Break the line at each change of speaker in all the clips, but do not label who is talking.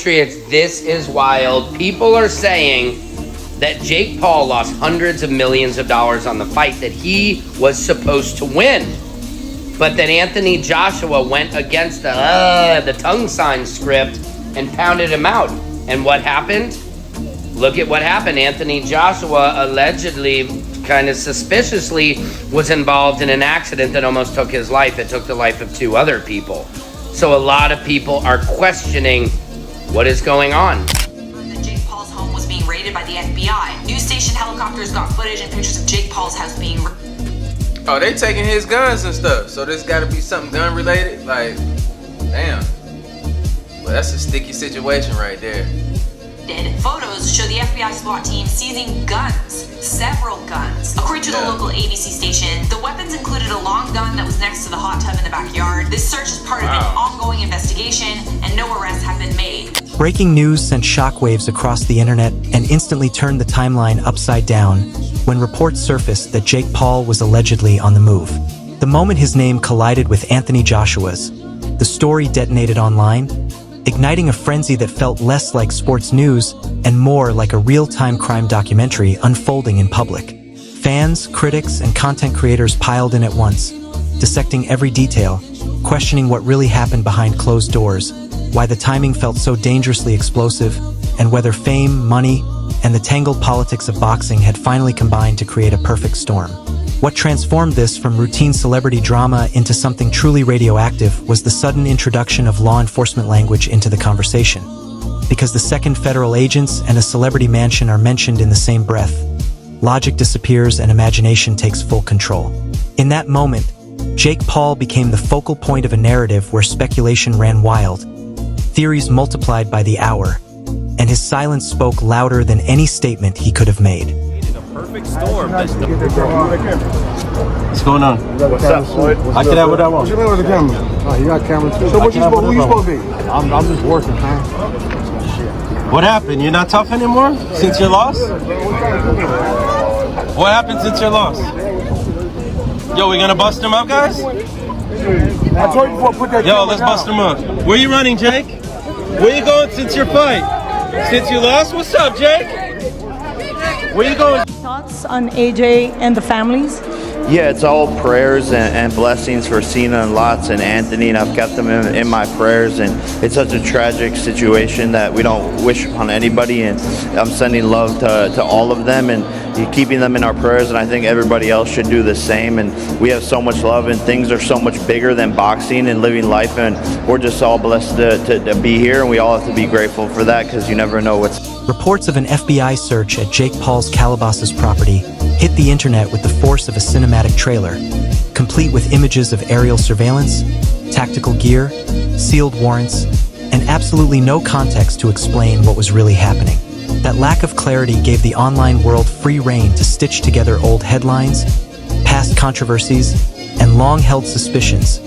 Patriots, this is wild. People are saying that Jake Paul lost hundreds of millions of dollars on the fight that he was supposed to win. But that Anthony Joshua went against the tongue sign script and pounded him out. And what happened? Look at what happened. Anthony Joshua allegedly, kind of suspiciously, was involved in an accident that almost took his life. It took the life of 2 other people. So a lot of people are questioning what is going on.
Jake Paul's home was being raided by the FBI. News station helicopters got footage and pictures of Jake Paul's house being
Oh, they taking his guns and stuff. So this gotta be something gun related? Like, damn. Well, that's a sticky situation right there.
Photos show the FBI SWAT team seizing guns, several guns. According to the local ABC station, the weapons included a long gun that was next to the hot tub in the backyard. This search is part of an ongoing investigation, and no arrests have been made.
Breaking news sent shockwaves across the internet and instantly turned the timeline upside down when reports surfaced that Jake Paul was allegedly on the move. The moment his name collided with Anthony Joshua's, the story detonated online, igniting a frenzy that felt less like sports news and more like a real-time crime documentary unfolding in public. Fans, critics, and content creators piled in at once, dissecting every detail, questioning what really happened behind closed doors, why the timing felt so dangerously explosive, and whether fame, money, and the tangled politics of boxing had finally combined to create a perfect storm. What transformed this from routine celebrity drama into something truly radioactive was the sudden introduction of law enforcement language into the conversation. Because the second federal agents and a celebrity mansion are mentioned in the same breath, logic disappears and imagination takes full control. In that moment, Jake Paul became the focal point of a narrative where speculation ran wild, theories multiplied by the hour, and his silence spoke louder than any statement he could have made.
Perfect storm. What's going on?
What's up, Floyd?
I can have what I want.
What you mean with the camera? Oh, you got camera too. So what you supposed to be? I'm just working, man.
What happened? You're not tough anymore since your loss? What happened since your loss? Yo, we gonna bust him up, guys?
I told you before, put that
Yo, let's bust him up. Where you running, Jake? Where you going since your fight? Since you lost? What's up, Jake? Where you going?
Thoughts on AJ and the families?
Yeah, it's all prayers and blessings for Cena and Lots and Anthony, and I've kept them in my prayers, and it's such a tragic situation that we don't wish on anybody, and I'm sending love to all of them and keeping them in our prayers, and I think everybody else should do the same. And we have so much love, and things are so much bigger than boxing and living life, and we're just all blessed to be here, and we all have to be grateful for that, because you never know what's...
Reports of an FBI search at Jake Paul's Calabasas property hit the internet with the force of a cinematic trailer, complete with images of aerial surveillance, tactical gear, sealed warrants, and absolutely no context to explain what was really happening. That lack of clarity gave the online world free rein to stitch together old headlines, past controversies, and long-held suspicions,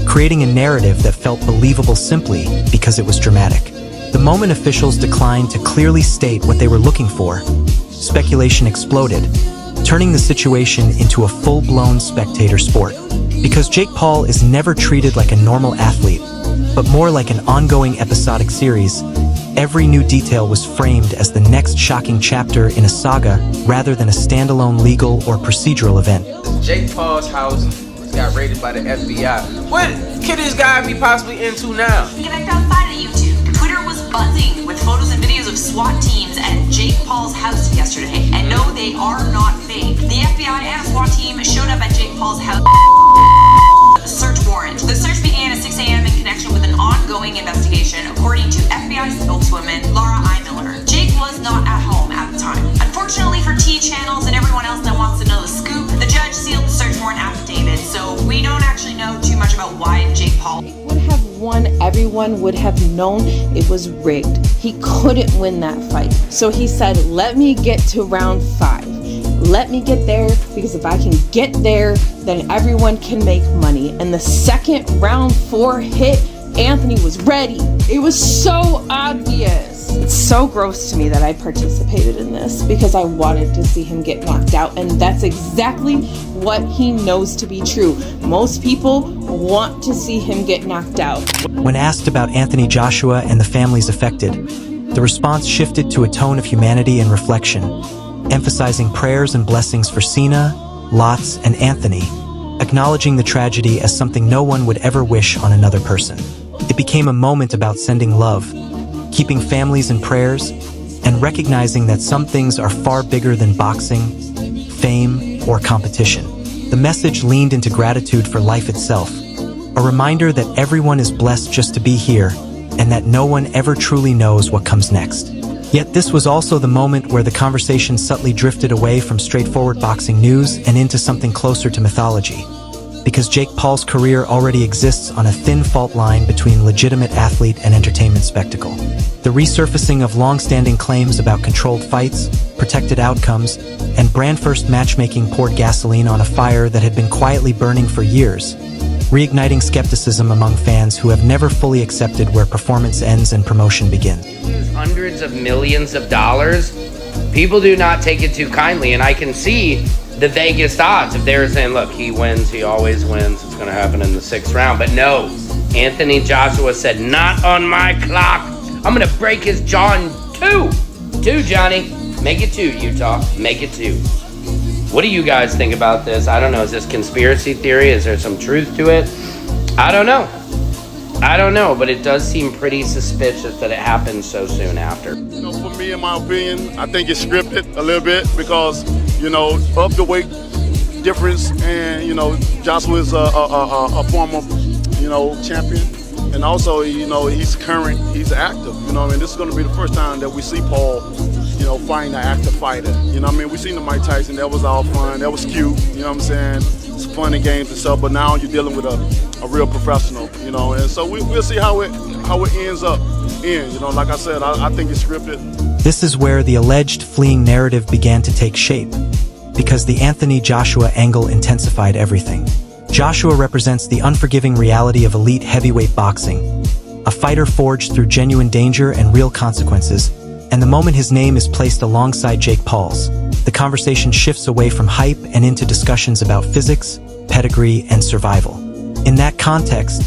creating a narrative that felt believable simply because it was dramatic. The moment officials declined to clearly state what they were looking for, speculation exploded, turning the situation into a full-blown spectator sport. Because Jake Paul is never treated like a normal athlete, but more like an ongoing episodic series, every new detail was framed as the next shocking chapter in a saga rather than a standalone legal or procedural event.
Jake Paul's house got raided by the FBI. What could this guy be possibly into now?
Connect outside of YouTube. Twitter was buzzing with photos and videos of SWAT teams at Jake Paul's house yesterday. And no, they are not fake. The FBI and a SWAT team showed up at Jake Paul's house with a search warrant. The search began at 6 a.m. in connection with an ongoing investigation, according to FBI spokeswoman Laura I. Miller. Jake was not at home at the time. Unfortunately for T channels and everyone else that wants to know the scoop, the judge sealed the search warrant affidavit, so we don't actually know too much about why Jake Paul
would have won. Everyone would have known it was rigged. He couldn't win that fight. So he said, let me get to round 5. Let me get there, because if I can get there, then everyone can make money. And the second round 4 hit, Anthony was ready. It was so obvious. It's so gross to me that I participated in this because I wanted to see him get knocked out, and that's exactly what he knows to be true. Most people want to see him get knocked out.
When asked about Anthony Joshua and the families affected, the response shifted to a tone of humanity and reflection, emphasizing prayers and blessings for Cena, Lots, and Anthony, acknowledging the tragedy as something no one would ever wish on another person. It became a moment about sending love, keeping families in prayers, and recognizing that some things are far bigger than boxing, fame, or competition. The message leaned into gratitude for life itself, a reminder that everyone is blessed just to be here, and that no one ever truly knows what comes next. Yet this was also the moment where the conversation subtly drifted away from straightforward boxing news and into something closer to mythology. Because Jake Paul's career already exists on a thin fault line between legitimate athlete and entertainment spectacle. The resurfacing of long-standing claims about controlled fights, protected outcomes, and brand-first matchmaking poured gasoline on a fire that had been quietly burning for years, reigniting skepticism among fans who have never fully accepted where performance ends and promotion begins.
Hundreds of millions of dollars, people do not take it too kindly, and I can see the Vegas odds. If they were saying, look, he wins, he always wins, it's going to happen in the 6th round. But no, Anthony Joshua said, not on my clock. I'm going to break his jaw in 2. 2, Johnny. Make it 2, Utah. Make it 2. What do you guys think about this? I don't know. Is this conspiracy theory? Is there some truth to it? I don't know. But it does seem pretty suspicious that it happened so soon after.
You know, for me, in my opinion, I think it's scripted a little bit because, you know, of the weight difference, and, you know, Joshua is a former, you know, champion. And also, you know, he's active. You know, I mean, this is going to be the first time that we see Paul, you know, fighting an active fighter. You know, I mean, we seen the Mike Tyson. That was all fun. That was cute. You know what I'm saying? It's fun and games and stuff. But now you're dealing with a real professional. You know, and so we'll see how it ends up. You know, like I said, I think it's scripted.
This is where the alleged fleeing narrative began to take shape, because the Anthony Joshua angle intensified everything. Joshua represents the unforgiving reality of elite heavyweight boxing, a fighter forged through genuine danger and real consequences, and the moment his name is placed alongside Jake Paul's, the conversation shifts away from hype and into discussions about physics, pedigree, and survival. In that context,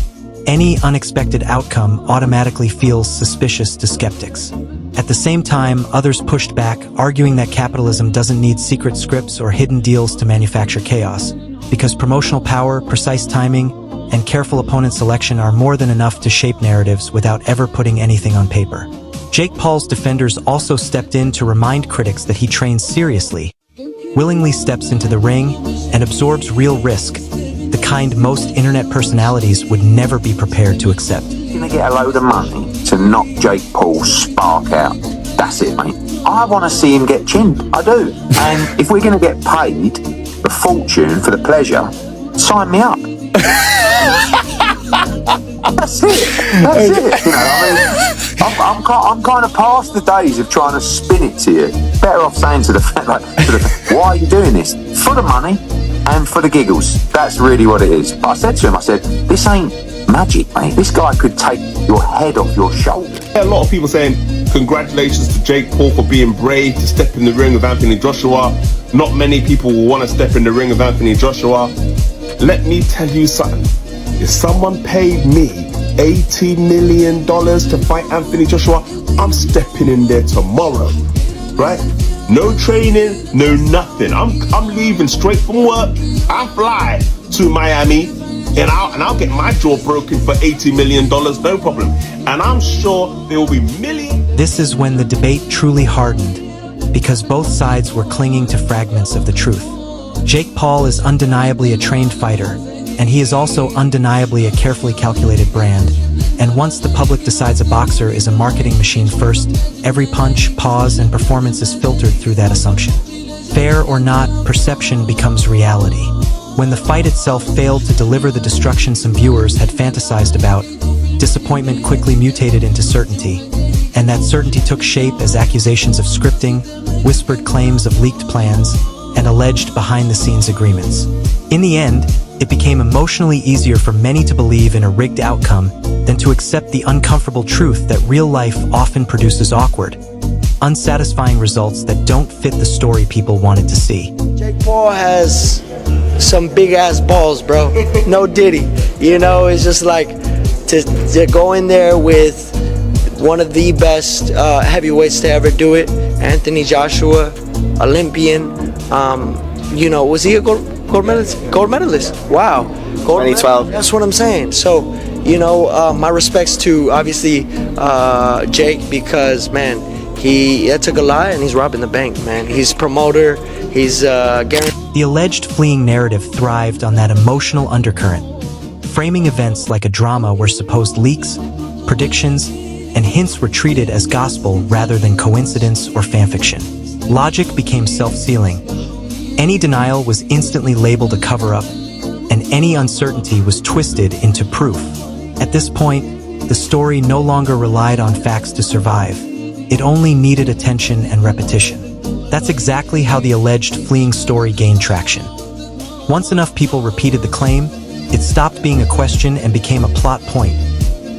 any unexpected outcome automatically feels suspicious to skeptics. At the same time, others pushed back, arguing that capitalism doesn't need secret scripts or hidden deals to manufacture chaos, because promotional power, precise timing, and careful opponent selection are more than enough to shape narratives without ever putting anything on paper. Jake Paul's defenders also stepped in to remind critics that he trains seriously, willingly steps into the ring, and absorbs real risk, the kind most internet personalities would never be prepared to accept.
You're gonna get a load of money to knock Jake Paul's spark out. That's it, mate. I want to see him get chinned. I do. And if we're gonna get paid the fortune for the pleasure, sign me up. That's it. You know, I mean, I'm kind of past the days of trying to spin it to you. Better off saying to the fan, why are you doing this? For the money and for the giggles. That's really what it is. But I said to him, this ain't magic, mate. This guy could take your head off your shoulder.
A lot of people saying congratulations to Jake Paul for being brave to step in the ring with Anthony Joshua. Not many people will want to step in the ring with Anthony Joshua. Let me tell you something. If someone paid me $80 million to fight Anthony Joshua, I'm stepping in there tomorrow, right? No training, no nothing. I'm leaving straight from work. I fly to Miami, and I'll get my jaw broken for $80 million, no problem. And I'm sure there will be millions.
This is when the debate truly hardened, because both sides were clinging to fragments of the truth. Jake Paul is undeniably a trained fighter, and he is also undeniably a carefully calculated brand. And once the public decides a boxer is a marketing machine first, every punch, pause, and performance is filtered through that assumption. Fair or not, perception becomes reality. When the fight itself failed to deliver the destruction some viewers had fantasized about, disappointment quickly mutated into certainty, and that certainty took shape as accusations of scripting, whispered claims of leaked plans, and alleged behind-the-scenes agreements. In the end, It became emotionally easier for many to believe in a rigged outcome than to accept the uncomfortable truth that real life often produces awkward, unsatisfying results that don't fit the story people wanted to see.
Jake Paul has some big ass balls, bro. No diddy. You know, it's just like to go in there with one of the best heavyweights to ever do it, Anthony Joshua, Olympian. You know, was he a gold medalist? Gold medalist. Wow. Gold 2012. That's what I'm saying. So, you know, my respects to obviously Jake, because man, that took a lot, and he's robbing the bank, man. He's promoter. He's guaranteed.
The alleged fleeing narrative thrived on that emotional undercurrent, framing events like a drama where supposed leaks, predictions, and hints were treated as gospel rather than coincidence or fanfiction. Logic became self-sealing. Any denial was instantly labeled a cover-up, and any uncertainty was twisted into proof. At this point, the story no longer relied on facts to survive. It only needed attention and repetition. That's exactly how the alleged fleeing story gained traction. Once enough people repeated the claim, it stopped being a question and became a plot point,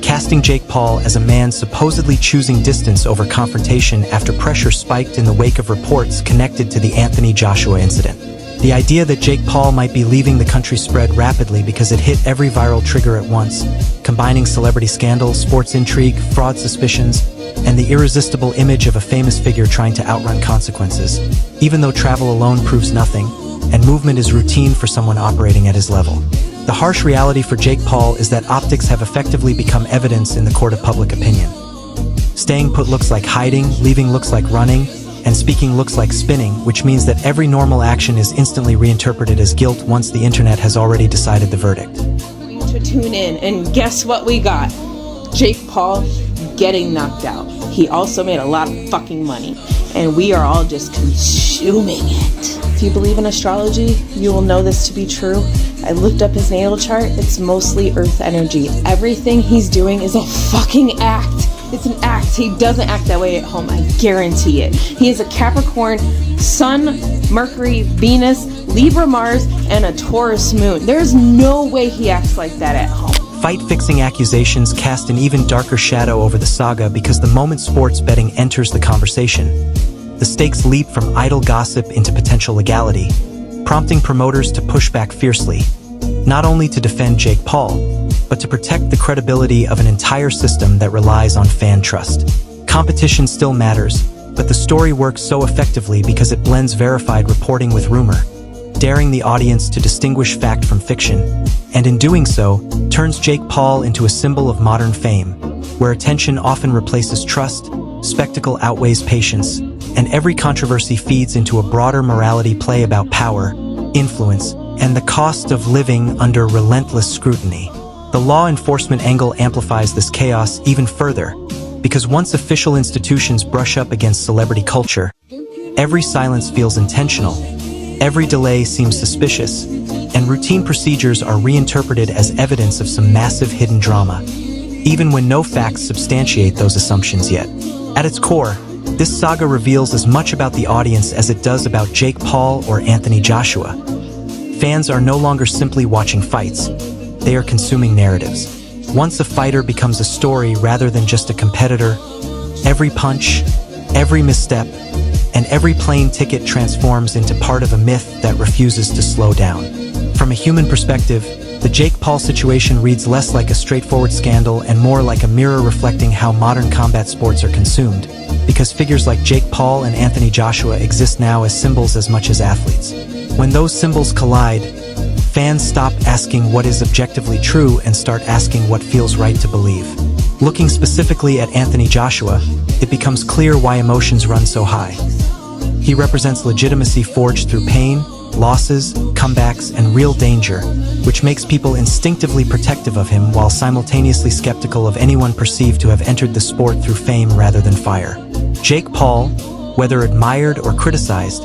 casting Jake Paul as a man supposedly choosing distance over confrontation after pressure spiked in the wake of reports connected to the Anthony Joshua incident. The idea that Jake Paul might be leaving the country spread rapidly because it hit every viral trigger at once, combining celebrity scandal, sports intrigue, fraud suspicions, and the irresistible image of a famous figure trying to outrun consequences, even though travel alone proves nothing, and movement is routine for someone operating at his level. The harsh reality for Jake Paul is that optics have effectively become evidence in the court of public opinion. Staying put looks like hiding, leaving looks like running, and speaking looks like spinning, which means that every normal action is instantly reinterpreted as guilt once the internet has already decided the verdict.
To tune in, and guess what we got? Jake Paul getting knocked out. He also made a lot of fucking money, and we are all just consuming it. If you believe in astrology, you will know this to be true. I looked up his natal chart. It's mostly earth energy. Everything he's doing is a fucking act. It's an act. He doesn't act that way at home. I guarantee it. He is a Capricorn, Sun, Mercury, Venus, Libra, Mars, and a Taurus moon. There's no way he acts like that at home.
Fight-fixing accusations cast an even darker shadow over the saga because the moment sports betting enters the conversation, the stakes leap from idle gossip into potential legality, prompting promoters to push back fiercely, not only to defend Jake Paul, but to protect the credibility of an entire system that relies on fan trust. Competition still matters, but the story works so effectively because it blends verified reporting with rumor, daring the audience to distinguish fact from fiction, and in doing so, turns Jake Paul into a symbol of modern fame, where attention often replaces trust, spectacle outweighs patience, and every controversy feeds into a broader morality play about power, influence, and the cost of living under relentless scrutiny. The law enforcement angle amplifies this chaos even further, because once official institutions brush up against celebrity culture, every silence feels intentional, every delay seems suspicious, and routine procedures are reinterpreted as evidence of some massive hidden drama, even when no facts substantiate those assumptions yet. At its core, this saga reveals as much about the audience as it does about Jake Paul or Anthony Joshua. Fans are no longer simply watching fights, they are consuming narratives. Once a fighter becomes a story rather than just a competitor, every punch, every misstep, and every plane ticket transforms into part of a myth that refuses to slow down. From a human perspective, the Jake Paul situation reads less like a straightforward scandal and more like a mirror reflecting how modern combat sports are consumed, because figures like Jake Paul and Anthony Joshua exist now as symbols as much as athletes. When those symbols collide, fans stop asking what is objectively true and start asking what feels right to believe. Looking specifically at Anthony Joshua, it becomes clear why emotions run so high. He represents legitimacy forged through pain, losses, comebacks, and real danger, which makes people instinctively protective of him while simultaneously skeptical of anyone perceived to have entered the sport through fame rather than fire. Jake Paul, whether admired or criticized,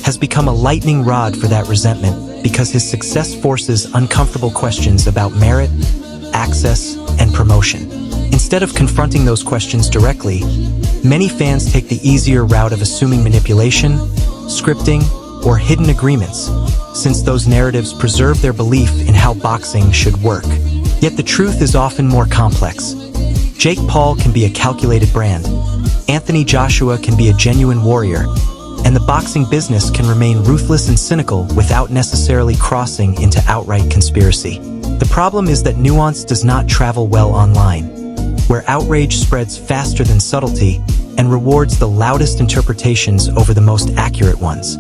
has become a lightning rod for that resentment because his success forces uncomfortable questions about merit, access, and promotion. Instead of confronting those questions directly, many fans take the easier route of assuming manipulation, scripting, or hidden agreements, since those narratives preserve their belief in how boxing should work. Yet the truth is often more complex. Jake Paul can be a calculated brand, Anthony Joshua can be a genuine warrior, and the boxing business can remain ruthless and cynical without necessarily crossing into outright conspiracy. The problem is that nuance does not travel well online, where outrage spreads faster than subtlety and rewards the loudest interpretations over the most accurate ones.